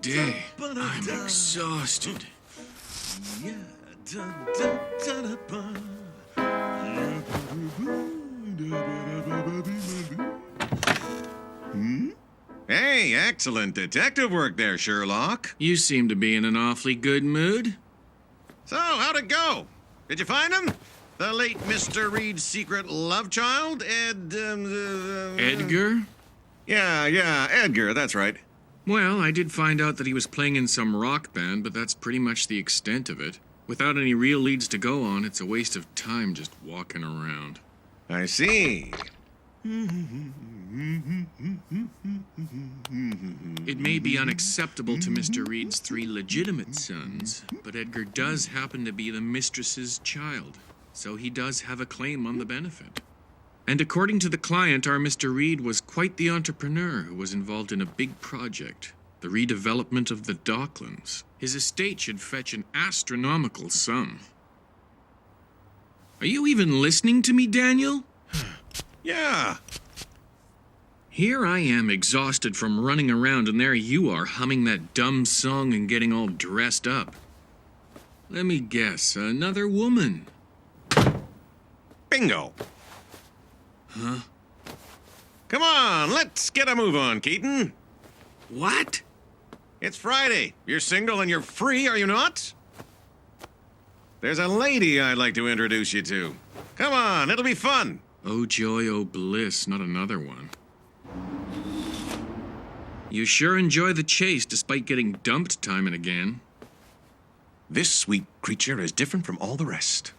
day. I'm exhausted. Hey, excellent detective work there, Sherlock. You seem to be in an awfully good mood. So, how'd it go? Did you find him? The late Mr. Reed's secret love child, Edgar? Yeah, Edgar, that's right. Well, I did find out that he was playing in some rock band, but that's pretty much the extent of it. Without any real leads to go on, it's a waste of time just walking around. I see. It may be unacceptable to Mr. Reed's 3 legitimate sons, but Edgar does happen to be the mistress's child, so he does have a claim on the benefit. And according to the client, our Mr. Reed was quite the entrepreneur who was involved in a big project, the redevelopment of the Docklands. His estate should fetch an astronomical sum. Are you even listening to me, Daniel? Yeah. Here I am, exhausted from running around, and there you are, humming that dumb song and getting all dressed up. Let me guess, another woman. Bingo. Huh? Come on, let's get a move on, Keaton. What? It's Friday. You're single and you're free, are you not? There's a lady I'd like to introduce you to. Come on, it'll be fun. Oh joy, oh bliss, not another one. You sure enjoy the chase despite getting dumped time and again. This sweet creature is different from all the rest.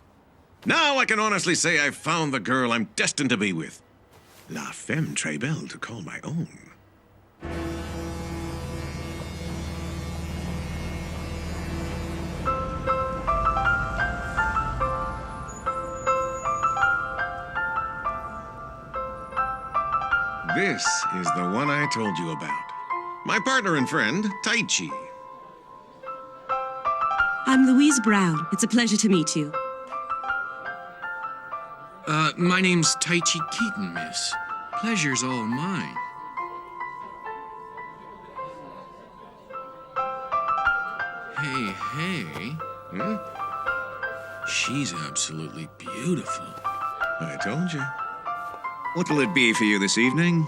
Now I can honestly say I've found the girl I'm destined to be with. La femme très belle to call my own. This is the one I told you about. My partner and friend, Tai Chi. I'm Louise Brown. It's a pleasure to meet you. My name's Tai Chi Keaton, miss. Pleasure's all mine. Hey. She's absolutely beautiful. I told you. What'll it be for you this evening?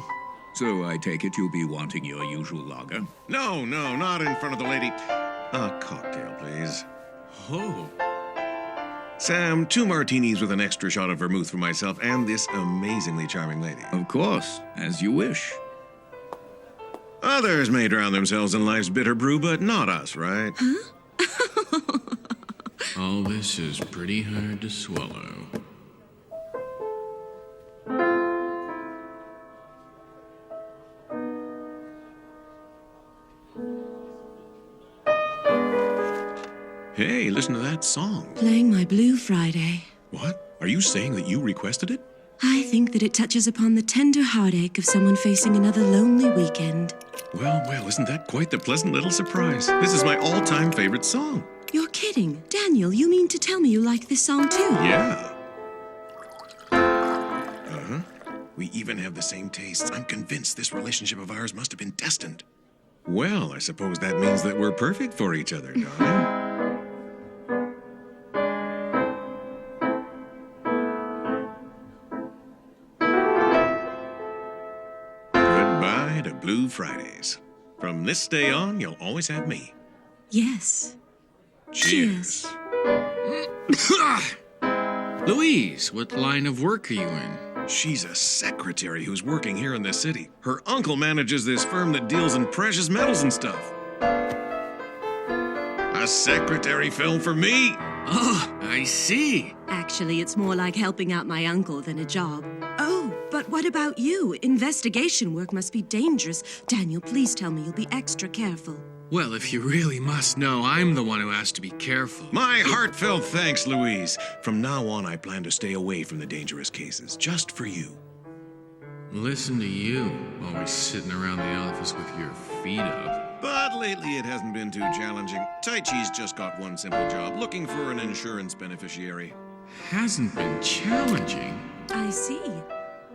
So I take it you'll be wanting your usual lager? No, not in front of the lady. A cocktail, please. Oh. Sam, 2 martinis with an extra shot of vermouth for myself and this amazingly charming lady. Of course, as you wish. Others may drown themselves in life's bitter brew, but not us, right? Huh? All this is pretty hard to swallow. Hey, listen to that song. Playing my Blue Friday. What? Are you saying that you requested it? I think that it touches upon the tender heartache of someone facing another lonely weekend. Well, isn't that quite the pleasant little surprise? This is my all-time favorite song. You're kidding. Daniel, you mean to tell me you like this song too? Yeah. Uh-huh. We even have the same tastes. I'm convinced this relationship of ours must have been destined. Well, I suppose that means that we're perfect for each other, darling. Goodbye to Blue Fridays. From this day on, you'll always have me. Yes. Cheers. Louise, what line of work are you in? She's a secretary who's working here in the city. Her uncle manages this firm that deals in precious metals and stuff. A secretary fell for me. Oh, I see. Actually, it's more like helping out my uncle than a job. Oh, but what about you? Investigation work must be dangerous. Daniel, please tell me you'll be extra careful. Well, if you really must know, I'm the one who has to be careful. My heartfelt thanks, Louise. From now on, I plan to stay away from the dangerous cases, just for you. Listen to you, always sitting around the office with your feet up. But lately it hasn't been too challenging. Tai Chi's just got one simple job, looking for an insurance beneficiary. Hasn't been challenging? I see.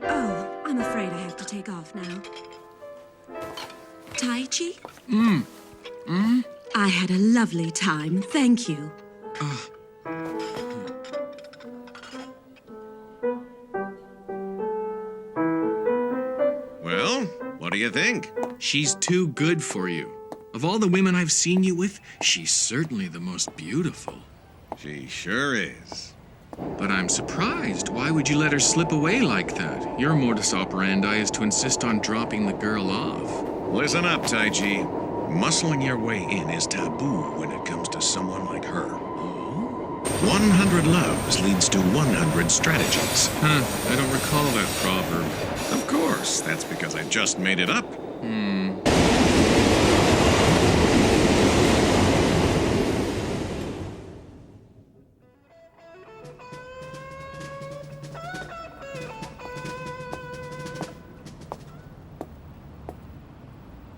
Oh, I'm afraid I have to take off now. Tai Chi? I had a lovely time, thank you. Well, what do you think? She's too good for you. Of all the women I've seen you with, she's certainly the most beautiful. She sure is. But I'm surprised. Why would you let her slip away like that? Your modus operandi is to insist on dropping the girl off. Listen up, Taiji. Muscling your way in is taboo when it comes to someone like her. 100 loves leads to 100 strategies. I don't recall that proverb. Of course, that's because I just made it up.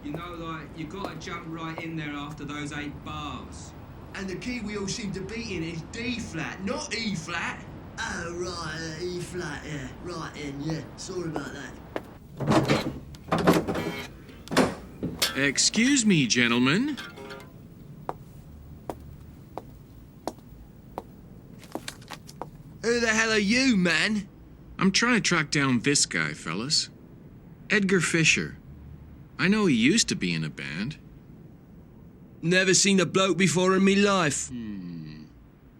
You know, like, you gotta jump right in there after those 8 bars. And the key we all seem to be in is D-flat, not E-flat. Oh, right, E-flat, yeah. Right in, yeah. Sorry about that. Excuse me, gentlemen. Who the hell are you, man? I'm trying to track down this guy, fellas. Edgar Fisher. I know he used to be in a band. Never seen a bloke before in me life.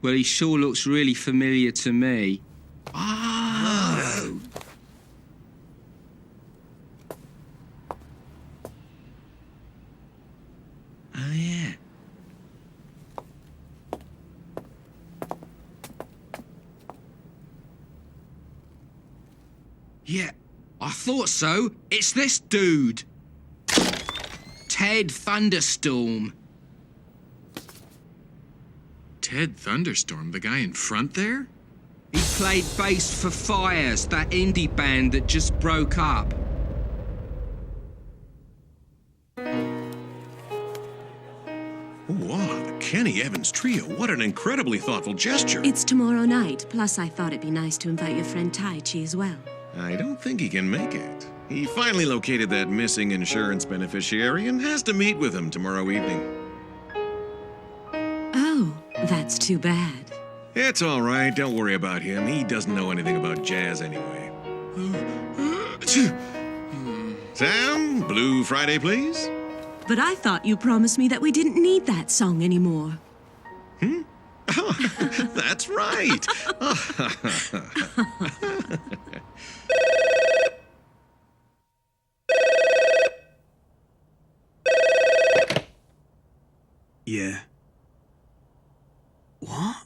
Well, he sure looks really familiar to me. Oh. Oh, yeah. Yeah, I thought so. It's this dude. Ted Thunderstorm. Ted Thunderstorm, the guy in front there? He played bass for Fires, that indie band that just broke up. Wow, the Kenny Evans Trio. What an incredibly thoughtful gesture. It's tomorrow night, plus I thought it'd be nice to invite your friend Taichi as well. I don't think he can make it. He finally located that missing insurance beneficiary and has to meet with him tomorrow evening. Oh, that's too bad. It's all right. Don't worry about him. He doesn't know anything about jazz anyway. Sam, Blue Friday, please. But I thought you promised me that we didn't need that song anymore. That's right. Yeah. What?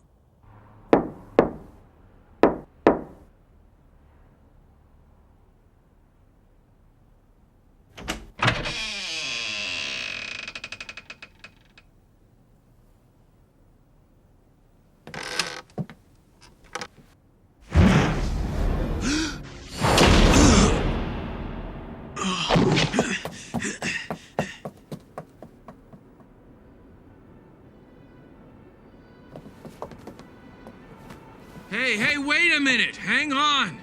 Hey, wait a minute! Hang on!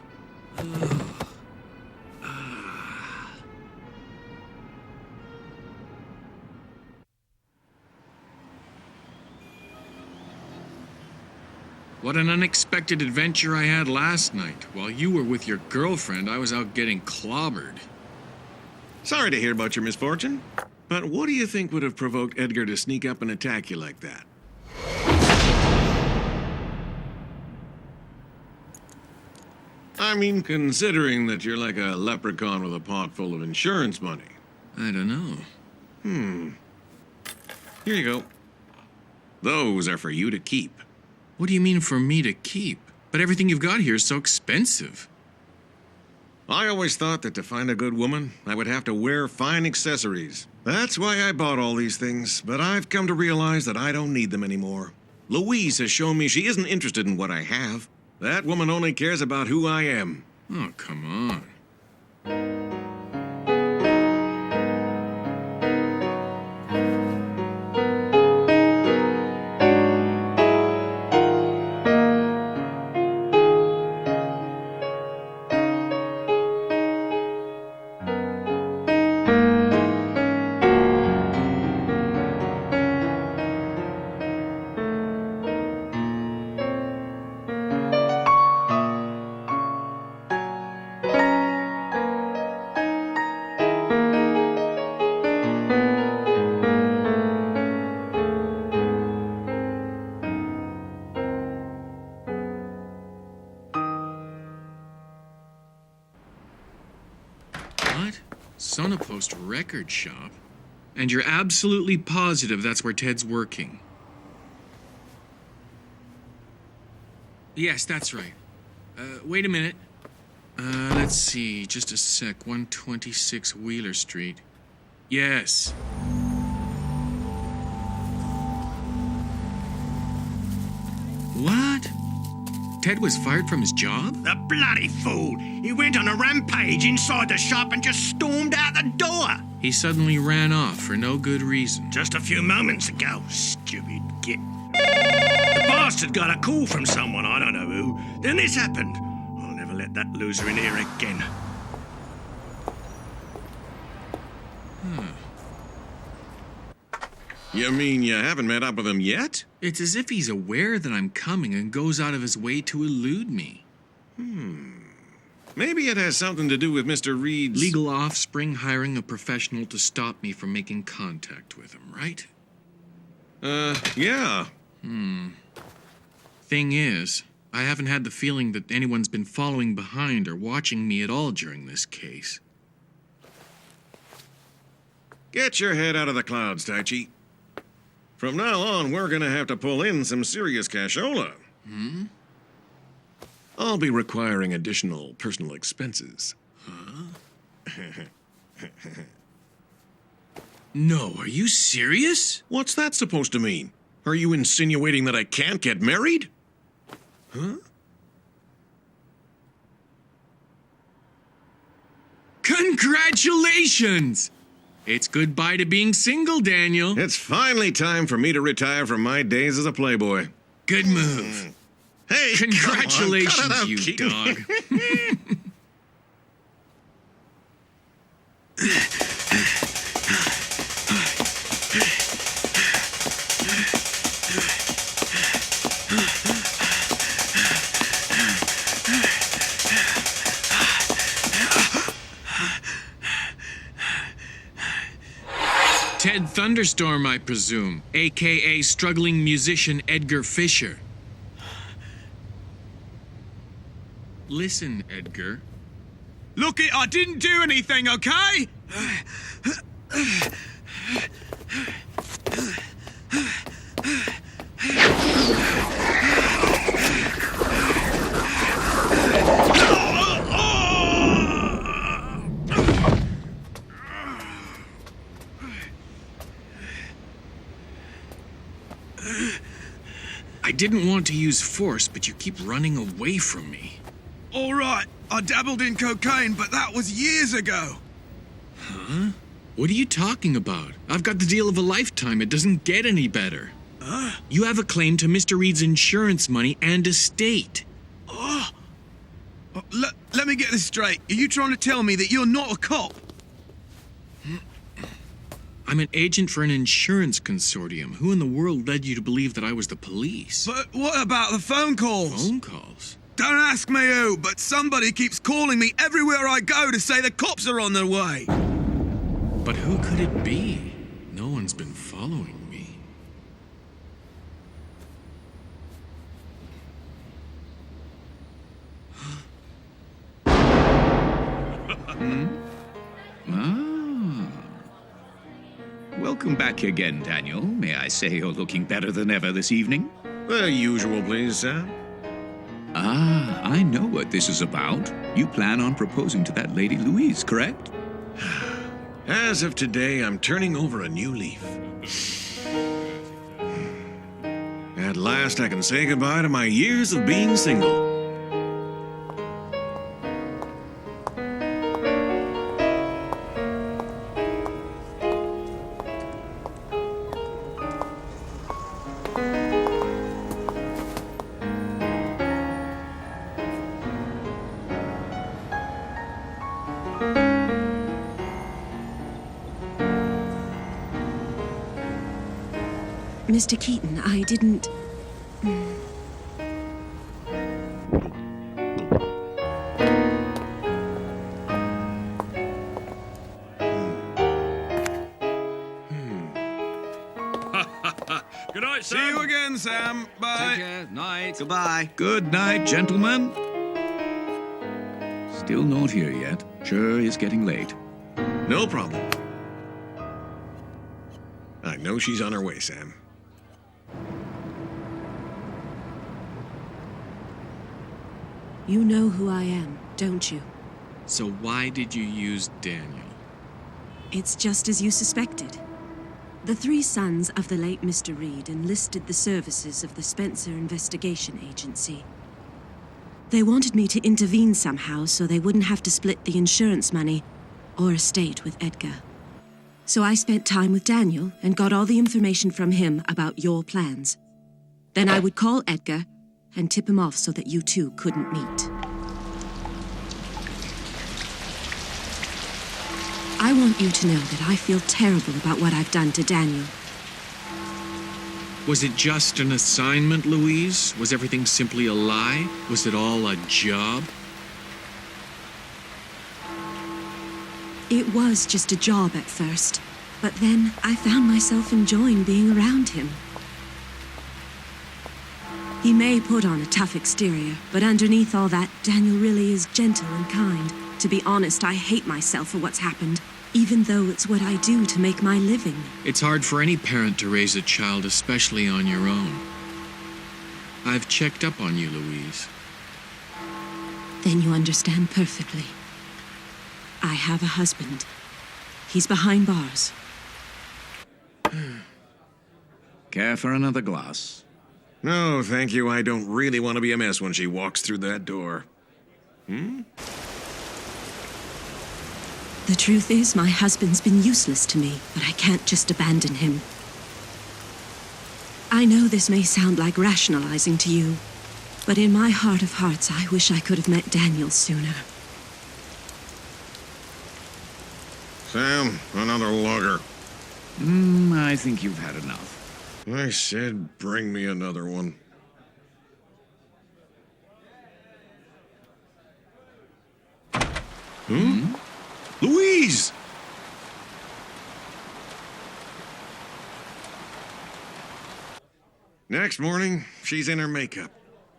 What an unexpected adventure I had last night. While you were with your girlfriend, I was out getting clobbered. Sorry to hear about your misfortune, but what do you think would have provoked Edgar to sneak up and attack you like that? I mean, considering that you're like a leprechaun with a pot full of insurance money. I don't know. Here you go. Those are for you to keep. What do you mean for me to keep? But everything you've got here is so expensive. I always thought that to find a good woman, I would have to wear fine accessories. That's why I bought all these things, but I've come to realize that I don't need them anymore. Louise has shown me she isn't interested in what I have. That woman only cares about who I am. Oh, come on. What? Sonopost Record Shop? And you're absolutely positive that's where Ted's working? Yes, that's right. Wait a minute. Let's see. Just a sec. 126 Wheeler Street. Yes. What? Ted was fired from his job? The bloody fool! He went on a rampage inside the shop and just stormed out the door! He suddenly ran off for no good reason. Just a few moments ago, stupid git. The bastard got a call from someone, I don't know who. Then this happened. I'll never let that loser in here again. You mean you haven't met up with him yet? It's as if he's aware that I'm coming and goes out of his way to elude me. Maybe it has something to do with Mr. Reed's... Legal offspring hiring a professional to stop me from making contact with him, right? Yeah. Thing is, I haven't had the feeling that anyone's been following behind or watching me at all during this case. Get your head out of the clouds, Taichi. From now on, we're gonna have to pull in some serious cashola. I'll be requiring additional personal expenses. No, are you serious? What's that supposed to mean? Are you insinuating that I can't get married? Congratulations! It's goodbye to being single, Daniel. It's finally time for me to retire from my days as a playboy. Good move. Hey, Congratulations, come on, cut it out, you Keaton. dog. Ted Thunderstorm, I presume, a.k.a. struggling musician Edgar Fisher. Listen, Edgar. Look it, I didn't do anything, okay? I didn't want to use force, but you keep running away from me. All right, I dabbled in cocaine, but that was years ago. Huh? What are you talking about? I've got the deal of a lifetime. It doesn't get any better. You have a claim to Mr. Reed's insurance money and estate. Let me get this straight. Are you trying to tell me that you're not a cop? I'm an agent for an insurance consortium. Who in the world led you to believe that I was the police? But what about the phone calls? Phone calls? Don't ask me who, but somebody keeps calling me everywhere I go to say the cops are on their way. But who could it be? No one's been following me. Welcome back again, Daniel. May I say you're looking better than ever this evening? The usual, please, Sam. Ah, I know what this is about. You plan on proposing to that lady Louise, correct? As of today, I'm turning over a new leaf. At last, I can say goodbye to my years of being single. Mr. Keaton, I didn't... Good night, Sam. See you again, Sam. Bye. Take care. Night. Goodbye. Good night, gentlemen. Still not here yet. Sure is getting late. No problem. I know she's on her way, Sam. You know who I am, don't you? So why did you use Daniel? It's just as you suspected. The three sons of the late Mr. Reed enlisted the services of the Spencer Investigation Agency. They wanted me to intervene somehow so they wouldn't have to split the insurance money or estate with Edgar. So I spent time with Daniel and got all the information from him about your plans. Then I would call Edgar and tip him off so that you two couldn't meet. I want you to know that I feel terrible about what I've done to Daniel. Was it just an assignment, Louise? Was everything simply a lie? Was it all a job? It was just a job at first, but then I found myself enjoying being around him. He may put on a tough exterior, but underneath all that, Daniel really is gentle and kind. To be honest, I hate myself for what's happened, even though it's what I do to make my living. It's hard for any parent to raise a child, especially on your own. I've checked up on you, Louise. Then you understand perfectly. I have a husband. He's behind bars. Care for another glass? No, thank you. I don't really want to be a mess when she walks through that door. The truth is, my husband's been useless to me, but I can't just abandon him. I know this may sound like rationalizing to you, but in my heart of hearts, I wish I could have met Daniel sooner. Sam, another logger. I think you've had enough. I said bring me another one. Louise! Next morning, she's in her makeup.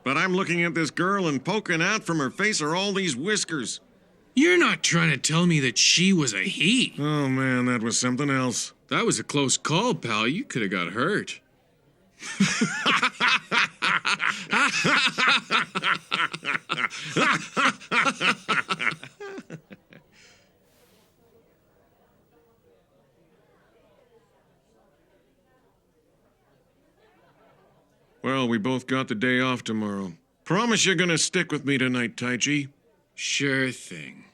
But I'm looking at this girl and poking out from her face are all these whiskers. You're not trying to tell me that she was a he. Oh man, that was something else. That was a close call, pal. You could have got hurt. Well, we both got the day off tomorrow. Promise you're gonna stick with me tonight, Taichi. Sure thing.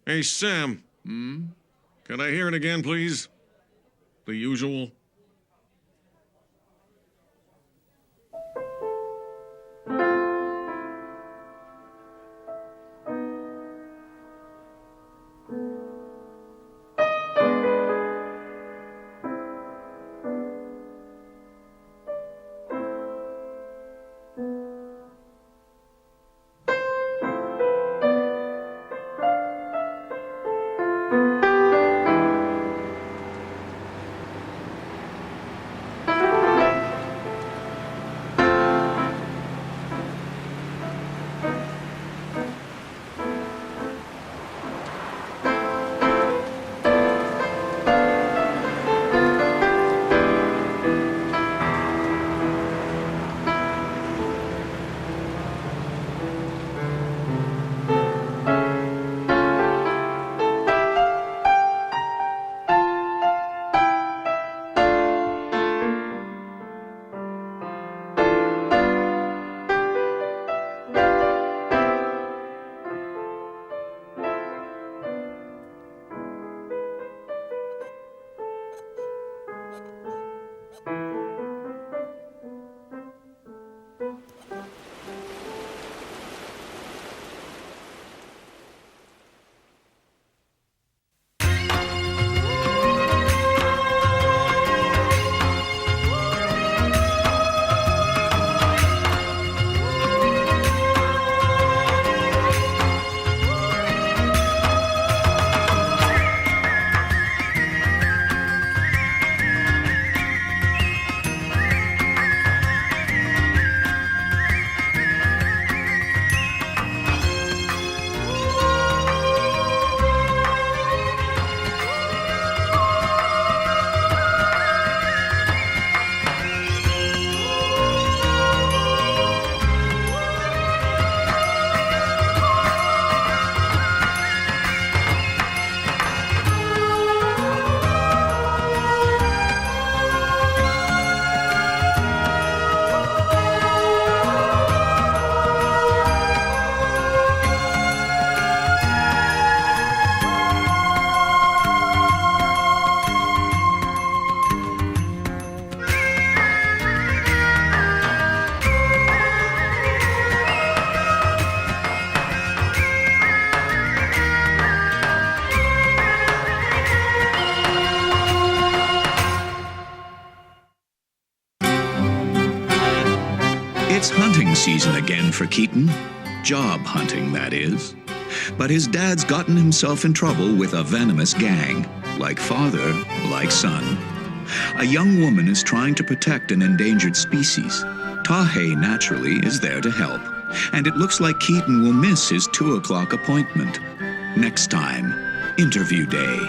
Hey, Sam. Can I hear it again, please? The usual. It's hunting season again for Keaton. Job hunting, that is. But his dad's gotten himself in trouble with a venomous gang. Like father, like son. A young woman is trying to protect an endangered species. Tahe, naturally, is there to help. And it looks like Keaton will miss his 2 o'clock appointment. Next time, Interview Day.